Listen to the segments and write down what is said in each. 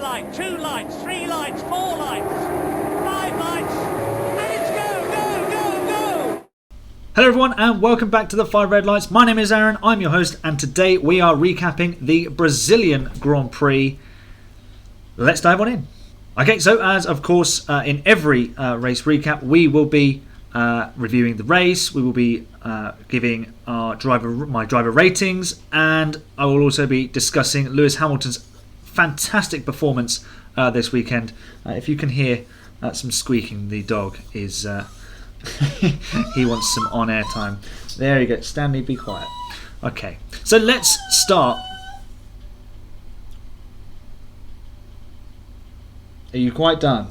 light, 2 lights, 3 lights, 4 lights, 5 lights, and it's go, go, go, go! Hello everyone and welcome back to the 5 Red Lights. My name is Aaron, I'm your host, and today we are recapping the Brazilian Grand Prix. Let's dive on in. Okay, so as of course in every race recap, we will be reviewing the race, we will be giving my driver ratings, and I will also be discussing Lewis Hamilton's fantastic performance this weekend. If you can hear some squeaking, the dog is he wants some on-air time. There you go. Stanley, be quiet. Okay, so let's start. Are you quite done?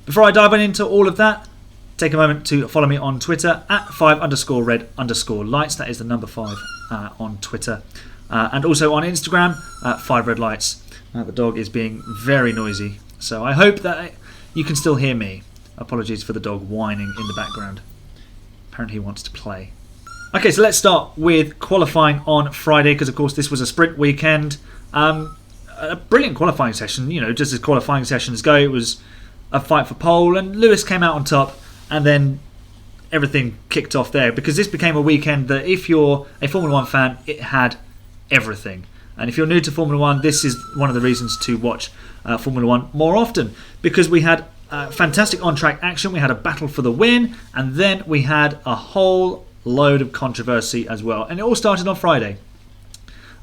Before I dive into all of that, take a moment to follow me on Twitter at 5_red_lights. That is the number 5 on Twitter. And also on Instagram at 5redlights. The dog is being very noisy, so I hope that you can still hear me. Apologies for the dog whining in the background. Apparently he wants to play. Okay, so let's start with qualifying on Friday, because of course this was a sprint weekend. A brilliant qualifying session, just as qualifying sessions go. It was a fight for pole, and Lewis came out on top, and then everything kicked off there, because this became a weekend that, if you're a Formula 1 fan, it had everything. And if you're new to Formula 1, this is one of the reasons to watch Formula 1 more often, because we had fantastic on-track action, we had a battle for the win, and then we had a whole load of controversy as well. And it all started on Friday.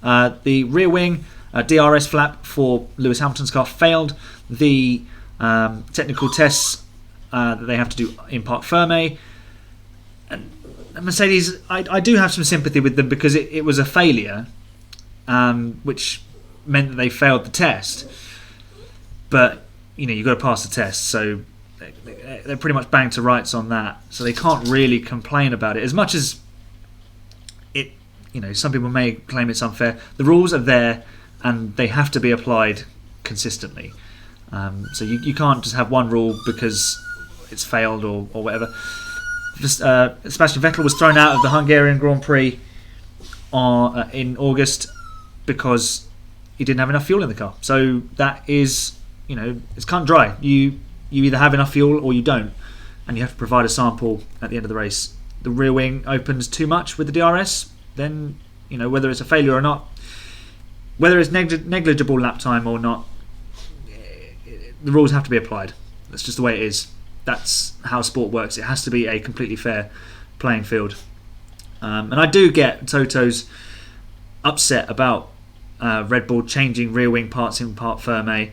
The rear wing DRS flap for Lewis Hamilton's car failed the technical tests that they have to do in Parc Ferme. And Mercedes, I do have some sympathy with them, because it was a failure, which meant that they failed the test. But you've got to pass the test, so they're pretty much banged to rights on that. So they can't really complain about it, as much as it. Some people may claim it's unfair. The rules are there, and they have to be applied consistently. So you can't just have one rule because it's failed or whatever. Sebastian Vettel was thrown out of the Hungarian Grand Prix in August because he didn't have enough fuel in the car. So that is, it's cut and dry. You either have enough fuel or you don't, and you have to provide a sample at the end of the race. The rear wing opens too much with the DRS, then whether it's a failure or not, whether it's negligible lap time or not, the rules have to be applied. That's just the way it is. That's how sport works. It has to be a completely fair playing field. And I do get Toto's upset about Red Bull changing rear wing parts in Parc Ferme,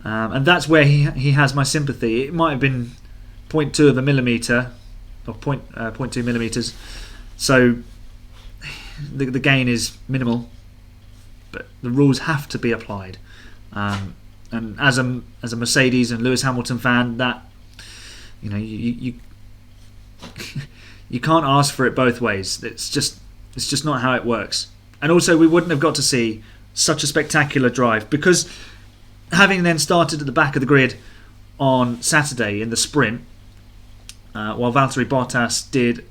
and that's where he has my sympathy. It might have been 0.2 of a millimetre or 0.2 millimetres, so the gain is minimal, but the rules have to be applied. And as a Mercedes and Lewis Hamilton fan, that you you can't ask for it both ways. It's just not how it works. And also, we wouldn't have got to see such a spectacular drive, because having then started at the back of the grid on Saturday in the sprint, while Valtteri Bottas did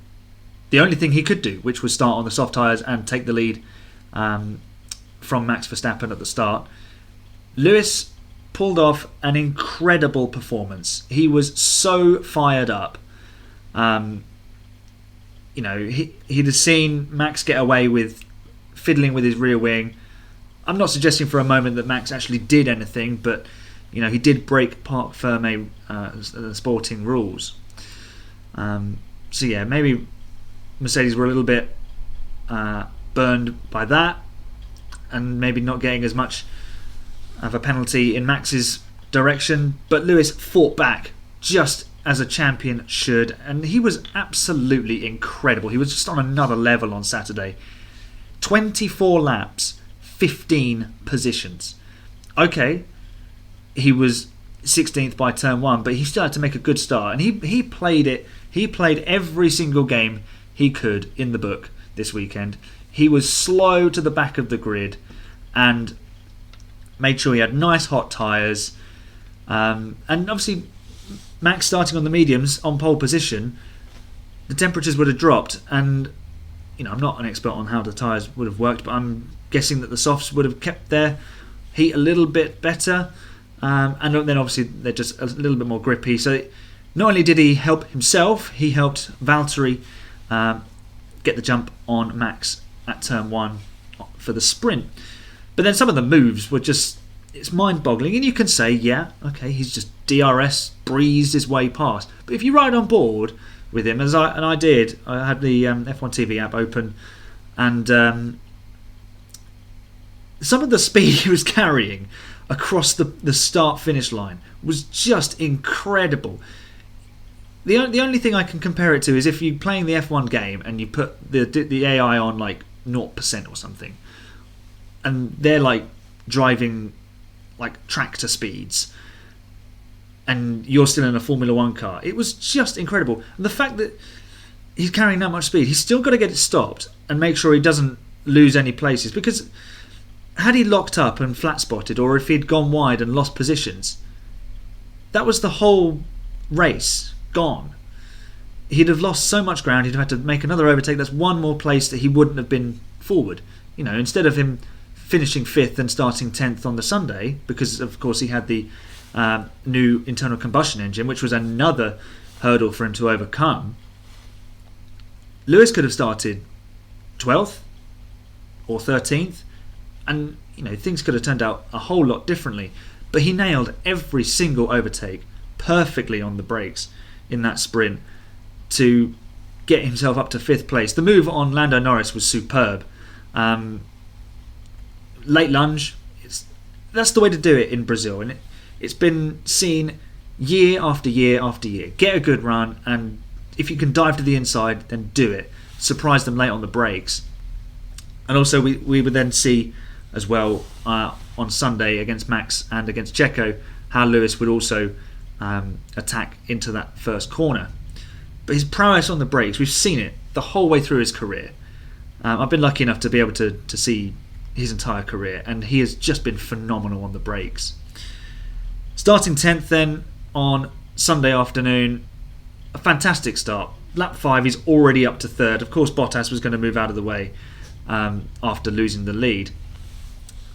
the only thing he could do, which was start on the soft tyres and take the lead from Max Verstappen at the start, Lewis pulled off an incredible performance. He was so fired up. He'd have seen Max get away with fiddling with his rear wing. I'm not suggesting for a moment that Max actually did anything, but he did break Parc Ferme sporting rules. So yeah, maybe Mercedes were a little bit burned by that, and maybe not getting as much of a penalty in Max's direction. But Lewis fought back just as a champion should, and he was absolutely incredible. He was just on another level on Saturday. 24 laps, 15 positions. Okay, he was 16th by turn 1, but he still had to make a good start, and he played it. He played every single game he could in the book this weekend. He was slow to the back of the grid and made sure he had nice hot tyres. And obviously, Max starting on the mediums on pole position, the temperatures would have dropped. And I'm not an expert on how the tyres would have worked, but I'm guessing that the softs would have kept their heat a little bit better. and then obviously they're just a little bit more grippy. So not only did he help himself, he helped Valtteri get the jump on Max at turn 1 for the sprint. But then some of the moves were just, it's mind-boggling. And you can say, yeah, okay, he's just DRS breezed his way past. But if you ride on board with him, as I did, I had the F1 TV app open, and some of the speed he was carrying across the start-finish line was just incredible. The only thing I can compare it to is if you're playing the F1 game and you put the AI on like 0% or something, and they're like driving like tractor speeds, and you're still in a Formula 1 car. It was just incredible. And the fact that he's carrying that much speed, he's still got to get it stopped and make sure he doesn't lose any places, because had he locked up and flat spotted, or if he'd gone wide and lost positions, that was the whole race gone. He'd have lost so much ground. He'd have had to make another overtake. That's one more place that he wouldn't have been forward. You know, instead of him finishing 5th and starting 10th on the Sunday, because of course he had the new internal combustion engine, which was another hurdle for him to overcome. Lewis could have started 12th or 13th, and you know, things could have turned out a whole lot differently. But he nailed every single overtake perfectly on the brakes in that sprint to get himself up to 5th place. The move on Lando Norris was superb. Late lunge, that's the way to do it in Brazil, and it's been seen year after year after year. Get a good run, and if you can dive to the inside, then do it. Surprise them late on the brakes. And also we would then see as well on Sunday against Max and against Checo how Lewis would also attack into that first corner. But his prowess on the brakes, we've seen it the whole way through his career. I've been lucky enough to be able to see his entire career, and he has just been phenomenal on the brakes. Starting 10th then on Sunday afternoon, a fantastic start. Lap 5, he's already up to 3rd. Of course, Bottas was going to move out of the way after losing the lead.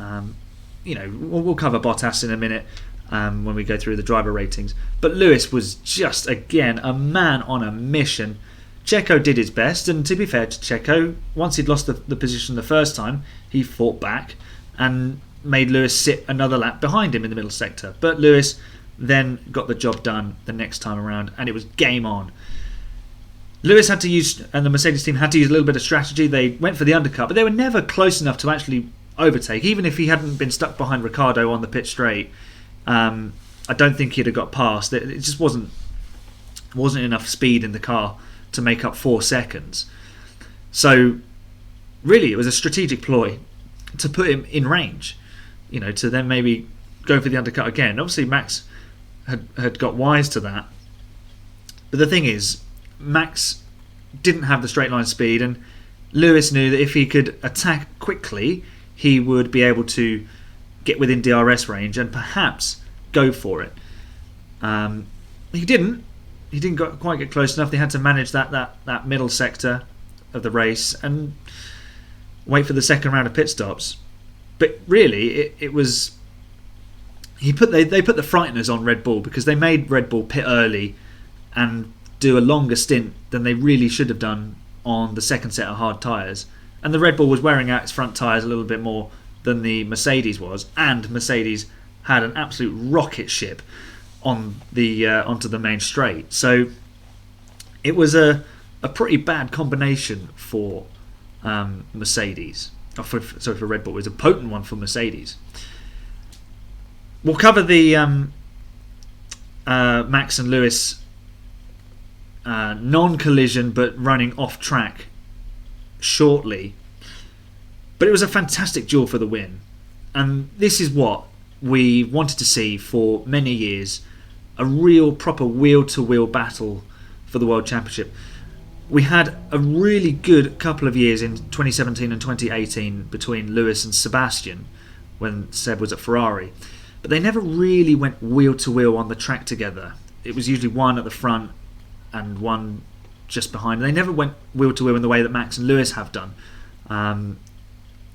We'll cover Bottas in a minute when we go through the driver ratings. But Lewis was just, again, a man on a mission. Checo did his best, and to be fair to Checo, once he'd lost the position the first time, he fought back and made Lewis sit another lap behind him in the middle sector. But Lewis then got the job done the next time around, and it was game on. Lewis had to use, and the Mercedes team had to use a little bit of strategy. They went for the undercut, but they were never close enough to actually overtake. Even if he hadn't been stuck behind Ricciardo on the pit straight, I don't think he'd have got past. It just wasn't enough speed in the car to make up 4 seconds. So really it was a strategic ploy to put him in range, to then maybe go for the undercut again. Obviously Max had got wise to that, but the thing is, Max didn't have the straight line speed, and Lewis knew that if he could attack quickly, he would be able to get within DRS range and perhaps go for it. He didn't quite get close enough. They had to manage that middle sector of the race and wait for the second round of pit stops. But really, it was they put the frighteners on Red Bull, because they made Red Bull pit early and do a longer stint than they really should have done on the second set of hard tyres. And the Red Bull was wearing out its front tyres a little bit more than the Mercedes was, and Mercedes had an absolute rocket ship on the onto the main straight. So it was a pretty bad combination for Mercedes. For Red Bull. It was a potent one for Mercedes. We'll cover the Max and Lewis non-collision but running off track shortly. But it was a fantastic duel for the win, and this is what we wanted to see for many years, a real proper wheel-to-wheel battle for the World Championship. We had a really good couple of years in 2017 and 2018 between Lewis and Sebastian when Seb was at Ferrari, but they never really went wheel-to-wheel on the track together. It was usually one at the front and one just behind. They never went wheel-to-wheel in the way that Max and Lewis have done.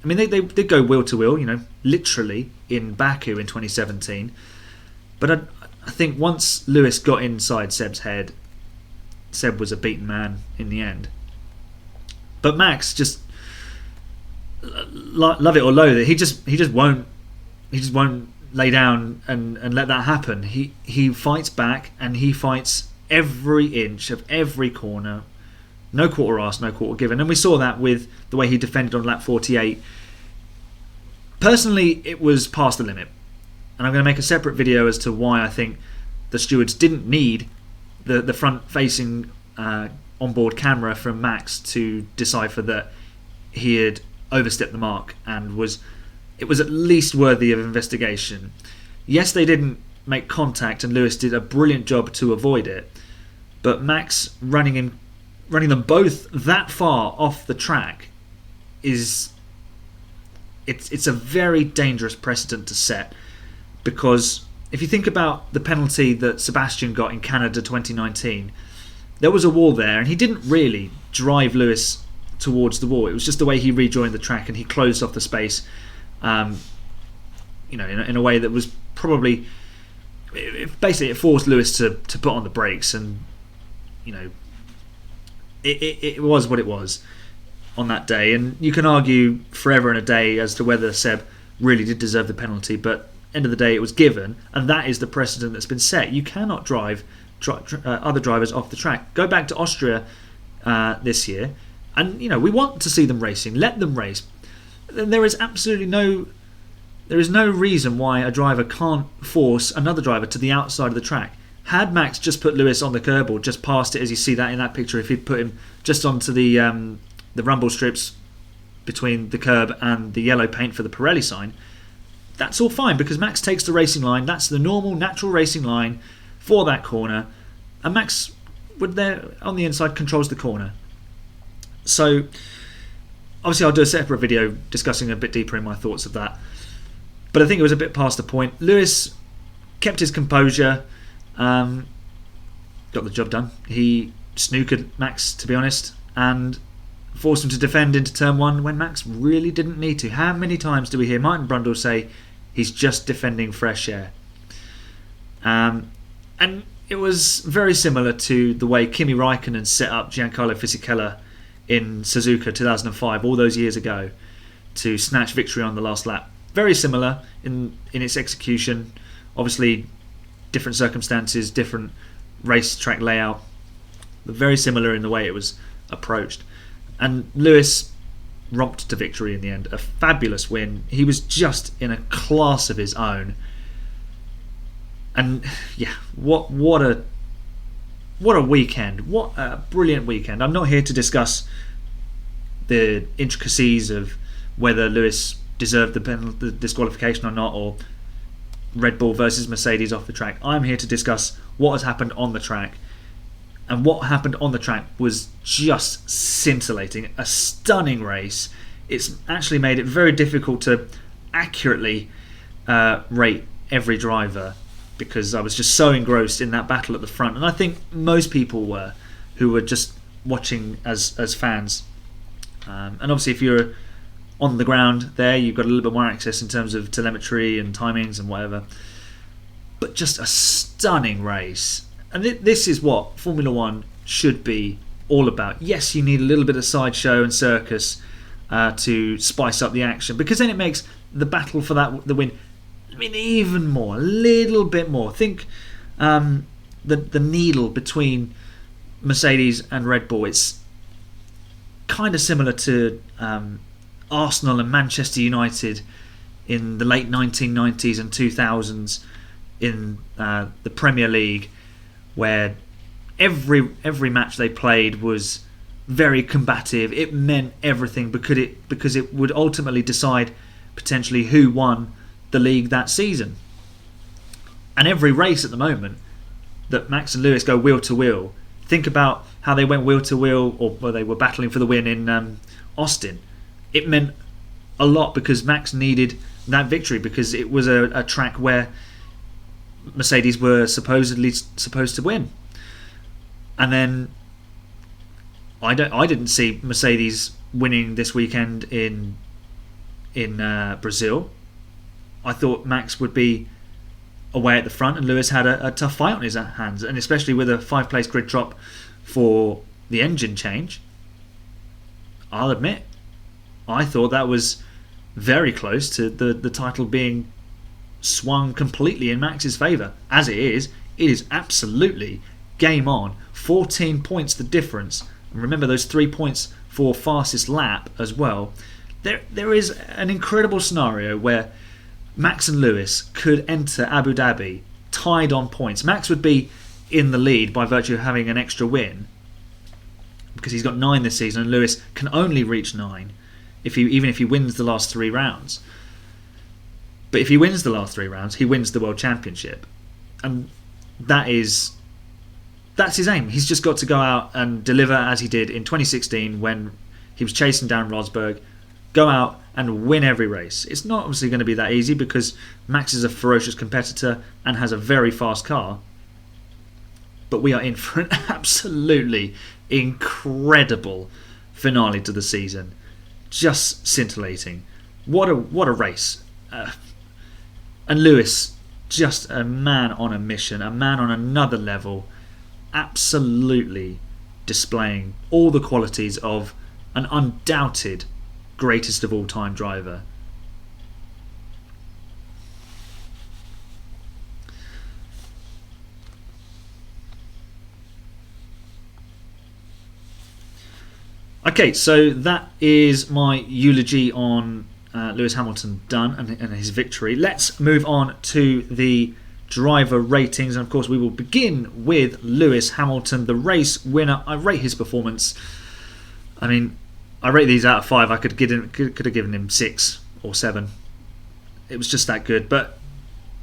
They did go wheel-to-wheel, literally in Baku in 2017. But I think once Lewis got inside Seb's head, Seb was a beaten man in the end. But Max, just love it or loathe it, he just won't lay down and let that happen. He fights back, and he fights every inch of every corner. No quarter asked, no quarter given. And we saw that with the way he defended on lap 48. Personally, it was past the limit. And I'm going to make a separate video as to why I think the stewards didn't need the front-facing onboard camera from Max to decipher that he had overstepped the mark and it was at least worthy of investigation. Yes, they didn't make contact, and Lewis did a brilliant job to avoid it. But Max running them both that far off the track it's a very dangerous precedent to set, because if you think about the penalty that Sebastian got in Canada 2019, there was a wall there, and he didn't really drive Lewis towards the wall. It was just the way he rejoined the track and he closed off the space, in a way that was probably basically it forced Lewis to put on the brakes, and it was what it was on that day. And you can argue forever and a day as to whether Seb really did deserve the penalty, but end of the day it was given, and that is the precedent that's been set. You cannot drive other drivers off the track. Go back to Austria this year, and we want to see them racing. Let them race. There is no reason why a driver can't force another driver to the outside of the track. Had Max just put Lewis on the curb or just past it, as you see that in that picture, if he'd put him just onto the rumble strips between the curb and the yellow paint for the Pirelli sign, that's all fine, because Max takes the racing line. That's the normal, natural racing line for that corner, and Max would there on the inside controls the corner. So obviously I'll do a separate video discussing a bit deeper in my thoughts of that, but I think it was a bit past the point. Lewis kept his composure, got the job done. He snookered Max, to be honest, and forced him to defend into turn one when Max really didn't need to. How many times do we hear Martin Brundle say he's just defending fresh air? And it was very similar to the way Kimi Raikkonen set up Giancarlo Fisichella in Suzuka 2005, all those years ago, to snatch victory on the last lap. Very similar in its execution. Obviously, different circumstances, different racetrack layout, but very similar in the way it was approached. And Lewis romped to victory in the end. A fabulous win. He was just in a class of his own. And yeah, what a weekend. What a brilliant weekend. I'm not here to discuss the intricacies of whether Lewis deserved the disqualification or not, or Red Bull versus Mercedes off the track. I'm here to discuss what has happened on the track. And what happened on the track was just scintillating. A stunning race. It's actually made it very difficult to accurately rate every driver, because I was just so engrossed in that battle at the front. And I think most people were, who were just watching as fans. And obviously if you're on the ground there, you've got a little bit more access in terms of telemetry and timings and whatever. But just a stunning race. And this is what Formula One should be all about. Yes, you need a little bit of sideshow and circus to spice up the action, because then it makes the battle for the win, even more, a little bit more. Think the needle between Mercedes and Red Bull. It's kind of similar to Arsenal and Manchester United in the late 1990s and 2000s in the Premier League, where every match they played was very combative. It meant everything because it would ultimately decide potentially who won the league that season. And every race at the moment that Max and Lewis go wheel to wheel, think about how they went wheel to wheel, or they were battling for the win in Austin. It meant a lot because Max needed that victory, because it was a track where Mercedes were supposed to win. And then I didn't see Mercedes winning this weekend in Brazil. I thought Max would be away at the front, and Lewis had a tough fight on his hands, and especially with a 5-place grid drop for the engine change. I'll admit, I thought that was very close to the title being swung completely in Max's favour. As it is absolutely game on. 14 points the difference, and remember those 3 points for fastest lap as well. There is an incredible scenario where Max and Lewis could enter Abu Dhabi tied on points. Max would be in the lead by virtue of having an extra win, because he's got 9 this season, and Lewis can only reach 9 even if he wins the last 3 rounds. But if he wins the last 3 rounds, he wins the World Championship, and that's his aim. He's just got to go out and deliver as he did in 2016 when he was chasing down Rosberg. Go out and win every race. It's not obviously going to be that easy because Max is a ferocious competitor and has a very fast car. But we are in for an absolutely incredible finale to the season. Just scintillating. What a race. And Lewis, just a man on a mission, a man on another level, absolutely displaying all the qualities of an undoubted greatest of all time driver. Okay, so that is my eulogy on Lewis Hamilton done and his victory. Let's move on to the driver ratings, and of course we will begin with Lewis Hamilton, the race winner. I rate his performance. I mean, I rate these out of 5. I could have given him 6 or 7. It was just that good. But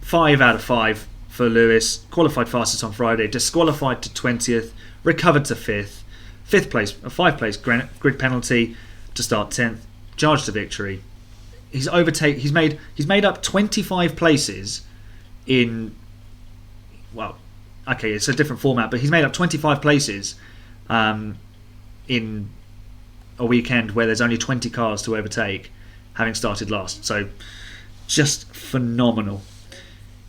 5 out of 5 for Lewis. Qualified fastest on Friday. Disqualified to 20th. Recovered to 5th. 5th place, a 5-place grid penalty to start 10th. Charged to victory. He's made up 25 places in. Well, okay, it's a different format, but he's made up 25 places in a weekend where there's only 20 cars to overtake, having started last. So just phenomenal.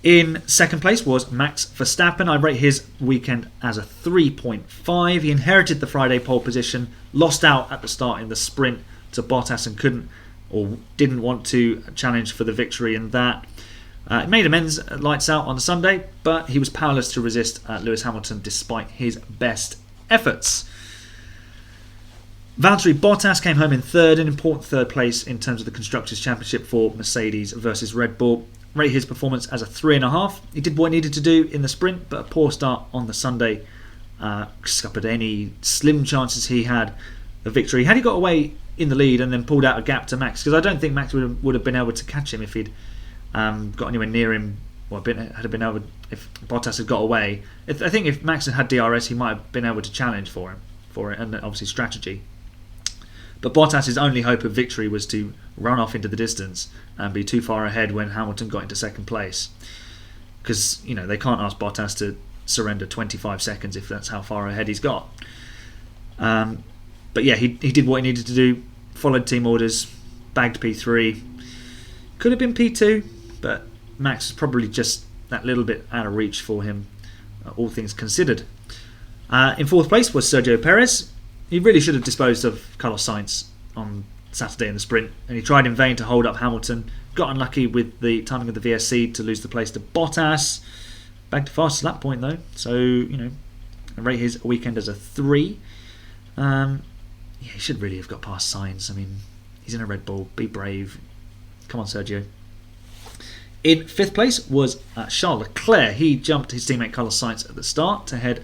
In second place was Max Verstappen. I rate his weekend as a 3.5. He inherited the Friday pole position, lost out at the start in the sprint to Bottas and couldn't or didn't want to challenge for the victory in that. It made amends at lights out on the Sunday, but he was powerless to resist Lewis Hamilton despite his best efforts. Valtteri Bottas came home in third, an important third place in terms of the Constructors' Championship for Mercedes versus Red Bull. Rate his performance as a 3.5. He did what he needed to do in the sprint, but a poor start on the Sunday scuppered any slim chances he had of victory. Had he got away in the lead and then pulled out a gap to Max, because I don't think Max would have been able to catch him if he'd got anywhere near him, or if Bottas had got away. I think if Max had DRS, he might have been able to challenge for it, and obviously strategy. But Bottas' only hope of victory was to run off into the distance and be too far ahead when Hamilton got into second place. Because, they can't ask Bottas to surrender 25 seconds if that's how far ahead he's got. But yeah, he did what he needed to do, followed team orders, bagged P3. Could have been P2, but Max is probably just that little bit out of reach for him, all things considered. In fourth place was Sergio Perez. He really should have disposed of Carlos Sainz on Saturday in the sprint, and he tried in vain to hold up Hamilton. Got unlucky with the timing of the VSC to lose the place to Bottas. Bagged fastest lap point though, so I rate his weekend as a 3. He should really have got past Sainz. I mean, he's in a Red Bull. Be brave. Come on, Sergio. In fifth place was Charles Leclerc. He jumped his teammate Carlos Sainz at the start to head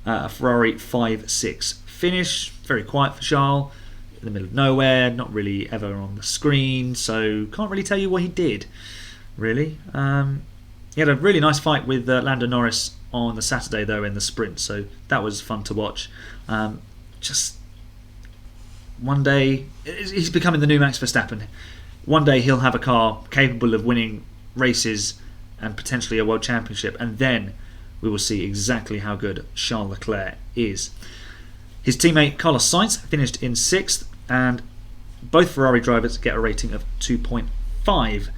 a Ferrari 5-6 finish. Very quiet for Charles, in the middle of nowhere, not really ever on the screen, so can't really tell you what he did, really. He had a really nice fight with Lando Norris on the Saturday, though, in the sprint, so that was fun to watch. Just one day, he's becoming the new Max Verstappen. One day he'll have a car capable of winning races and potentially a world championship, and then we will see exactly how good Charles Leclerc is. His teammate Carlos Sainz finished in 6th, and both Ferrari drivers get a rating of 2.5.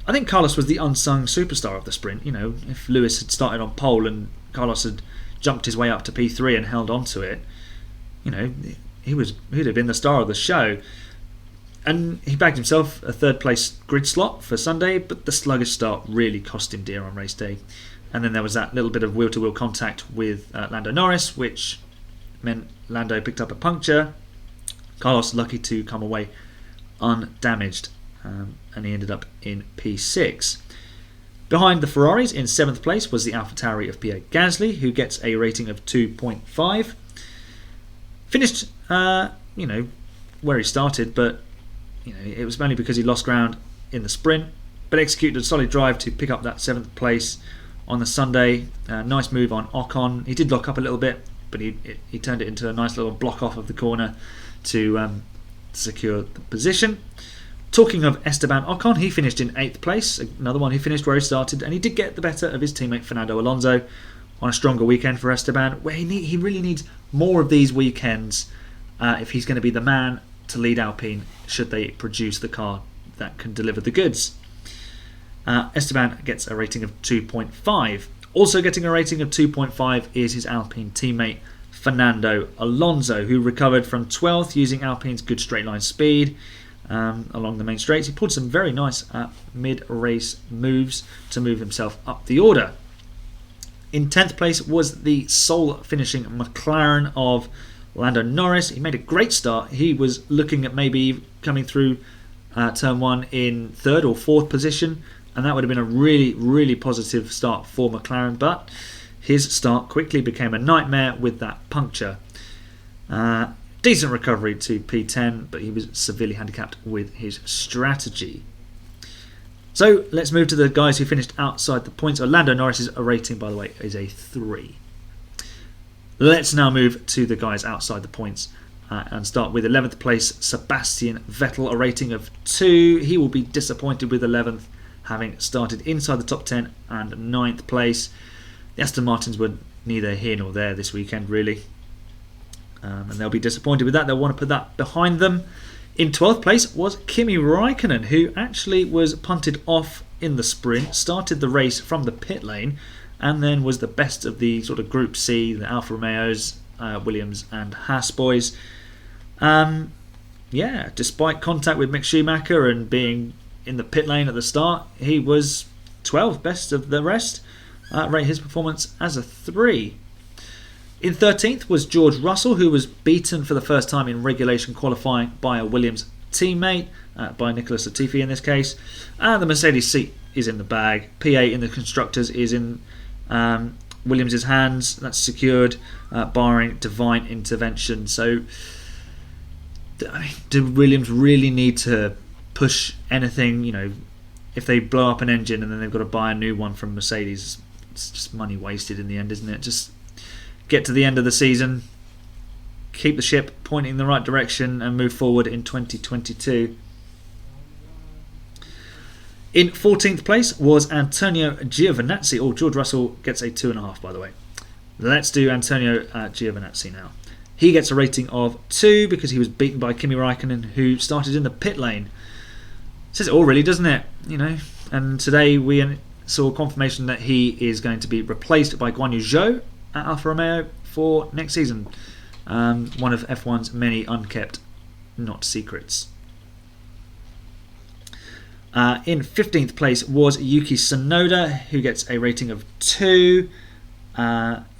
I think Carlos was the unsung superstar of the sprint. If Lewis had started on pole and Carlos had jumped his way up to P3 and held on to it, he'd have been the star of the show. And he bagged himself a third place grid slot for Sunday, but the sluggish start really cost him dear on race day. And then there was that little bit of wheel-to-wheel contact with Lando Norris, which meant Lando picked up a puncture. Carlos lucky to come away undamaged, and he ended up in P6. Behind the Ferraris in 7th place was the AlphaTauri of Pierre Gasly, who gets a rating of 2.5. Finished, where he started, but it was mainly because he lost ground in the sprint, but executed a solid drive to pick up that 7th place on the Sunday. Nice move on Ocon. He did lock up a little bit, but he turned it into a nice little block off of the corner to secure the position. Talking of Esteban Ocon, he finished in 8th place, another one who finished where he started, and he did get the better of his teammate Fernando Alonso on a stronger weekend for Esteban, where he really needs more of these weekends if he's going to be the man to lead Alpine should they produce the car that can deliver the goods. Esteban gets a rating of 2.5. Also getting a rating of 2.5 is his Alpine teammate Fernando Alonso, who recovered from 12th using Alpine's good straight line speed along the main straights. He pulled some very nice mid-race moves to move himself up the order. In 10th place was the sole finishing McLaren of Lando Norris. He made a great start. He was looking at maybe coming through turn 1 in 3rd or 4th position, and that would have been a really, really positive start for McLaren, but his start quickly became a nightmare with that puncture. Decent recovery to P10, but he was severely handicapped with his strategy. So let's move to the guys who finished outside the points. Lando Norris's rating, by the way, is a 3. Let's now move to the guys outside the points and start with 11th place Sebastian Vettel, a rating of 2. He will be disappointed with 11th, having started inside the top 10 and 9th place. The Aston Martins were neither here nor there this weekend, really. And they'll be disappointed with that. They'll want to put that behind them. In 12th place was Kimi Räikkönen, who actually was punted off in the sprint, started the race from the pit lane, and then was the best of the sort of Group C, the Alfa Romeos, Williams and Haas boys. Despite contact with Mick Schumacher and being in the pit lane at the start, he was 12th, best of the rest. Rate his performance as a 3. In 13th was George Russell, who was beaten for the first time in regulation qualifying by a Williams teammate, by Nicholas Latifi in this case. The Mercedes seat is in the bag. P8 in the constructors is in Williams' hands. That's secured, barring divine intervention. So, do Williams really need to push anything? If they blow up an engine and then they've got to buy a new one from Mercedes, it's just money wasted in the end, isn't it? Just get to the end of the season, keep the ship pointing in the right direction, and move forward in 2022. In 14th place was Antonio Giovinazzi. George Russell gets a 2.5, by the way. Let's do Antonio Giovinazzi now. He gets a rating of 2 because he was beaten by Kimi Räikkönen, who started in the pit lane. Says it all, really, doesn't it? And today we saw confirmation that he is going to be replaced by Guan Yu Zhou at Alfa Romeo for next season. One of F1's many unkept not secrets. In 15th place was Yuki Tsunoda, who gets a rating of 2.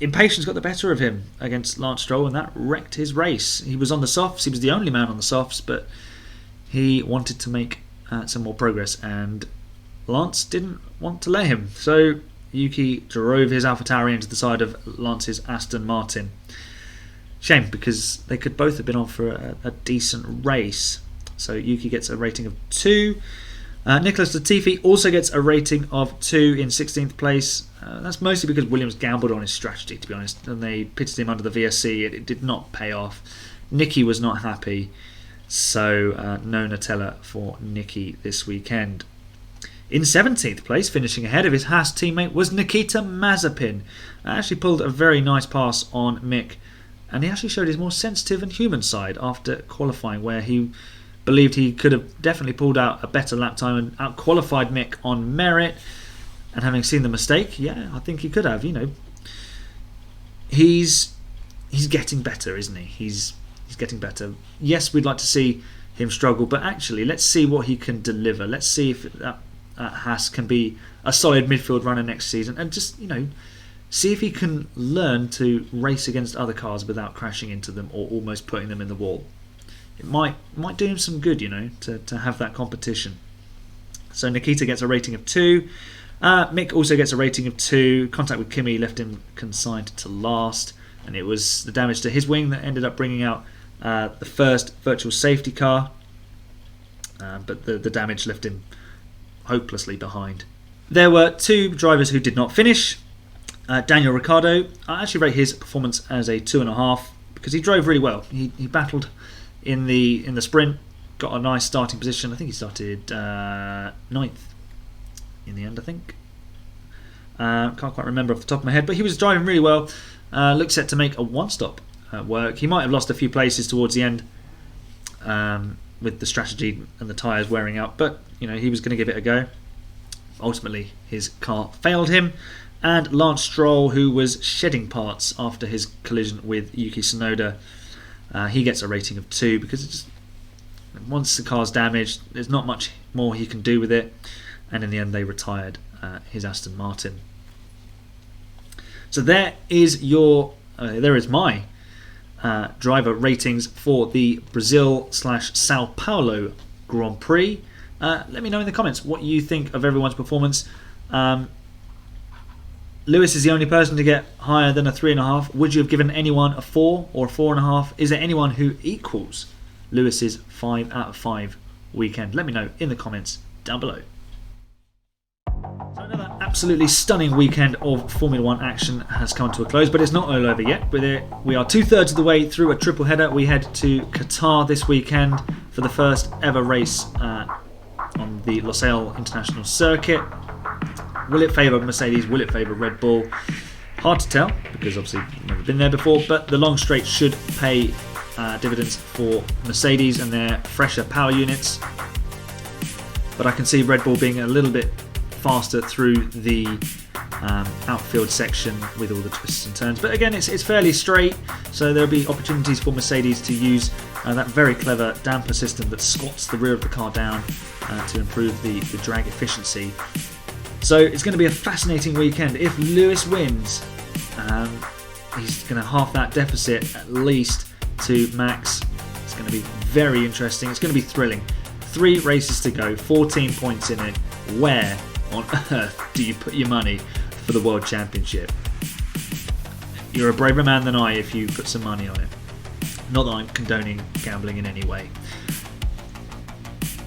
Impatience got the better of him against Lance Stroll, and that wrecked his race. He was on the softs. He was the only man on the softs, but he wanted to make some more progress, and Lance didn't want to let him. So Yuki drove his AlphaTauri into the side of Lance's Aston Martin. Shame, because they could both have been on for a decent race. So Yuki gets a rating of 2. Nicholas Latifi also gets a rating of 2 in 16th place. That's mostly because Williams gambled on his strategy, to be honest, and they pitted him under the VSC. It did not pay off. Nicky was not happy, so no Nutella for Nicky this weekend. In 17th place, finishing ahead of his Haas teammate, was Nikita Mazepin. Actually pulled a very nice pass on Mick, and he actually showed his more sensitive and human side after qualifying, where he believed he could have definitely pulled out a better lap time and out-qualified Mick on merit. And having seen the mistake, yeah, I think he could have. He's getting better, isn't he? He's getting better. Yes, we'd like to see him struggle, but actually, let's see what he can deliver. Let's see if that Haas can be a solid midfield runner next season, and just see if he can learn to race against other cars without crashing into them or almost putting them in the wall. It might do him some good, to have that competition. So Nikita gets a rating of 2. Mick also gets a rating of 2. Contact with Kimi left him consigned to last, and it was the damage to his wing that ended up bringing out the first virtual safety car, but the damage left him hopelessly behind. There were 2 drivers who did not finish. Daniel Ricciardo, I actually rate his performance as a 2.5 because he drove really well. He battled in the sprint, got a nice starting position. I think he started 9th in the end, I think. Can't quite remember off the top of my head, but he was driving really well. Looked set to make a one-stop work. He might have lost a few places towards the end with the strategy and the tyres wearing out, but he was going to give it a go. Ultimately, his car failed him, and Lance Stroll, who was shedding parts after his collision with Yuki Tsunoda, he gets a rating of 2 because once the car's damaged, there's not much more he can do with it, and in the end they retired his Aston Martin. So there is my driver ratings for the Brazil/Sao Paulo Grand Prix. Let me know in the comments what you think of everyone's performance. Lewis is the only person to get higher than a 3.5. Would you have given anyone a 4 or a 4.5? Is there anyone who equals Lewis's 5 out of 5 weekend? Let me know in the comments down below. So another absolutely stunning weekend of Formula 1 action has come to a close, but it's not all over yet. We are 2/3 of the way through a triple header. We head to Qatar this weekend for the first ever race on the Losail International Circuit. Will it favour Mercedes? Will it favour Red Bull? Hard to tell because obviously we've never been there before, but the long straight should pay dividends for Mercedes and their fresher power units. But I can see Red Bull being a little bit faster through the outfield section with all the twists and turns. But again, it's fairly straight, so there'll be opportunities for Mercedes to use that very clever damper system that squats the rear of the car down to improve the drag efficiency. So it's going to be a fascinating weekend. If Lewis wins, he's going to half that deficit at least to Max. It's going to be very interesting. It's going to be thrilling. 3 races to go, 14 points in it. Where on earth do you put your money for the World Championship? You're a braver man than I if you put some money on it. Not that I'm condoning gambling in any way.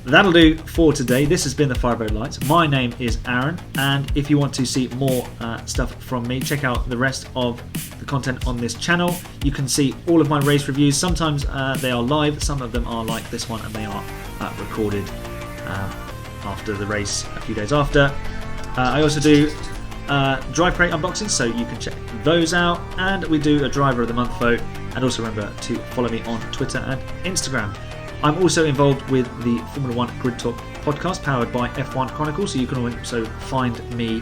That'll do for today. This has been the 5 Red Lights. My name is Aaron, and if you want to see more stuff from me, check out the rest of the content on this channel. You can see all of my race reviews. Sometimes they are live, some of them are like this one, and they are recorded after the race, a few days after. I also do drive crate unboxings, so you can check those out, and we do a driver of the month vote. And also remember to follow me on Twitter and Instagram. I'm also involved with the Formula 1 Grid Talk podcast powered by F1 Chronicles, so you can also find me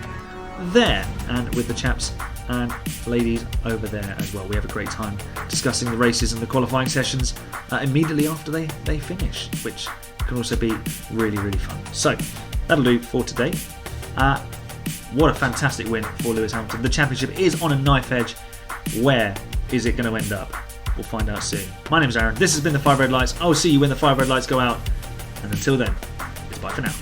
there and with the chaps and ladies over there as well. We have a great time discussing the races and the qualifying sessions immediately after they finish, which can also be really, really fun. So that'll do for today. What a fantastic win for Lewis Hamilton. The championship is on a knife edge. Where is it going to end up? We'll find out soon. My name's Aaron. This has been the 5 Red Lights. I will see you when the 5 Red Lights go out. And until then, it's bye for now.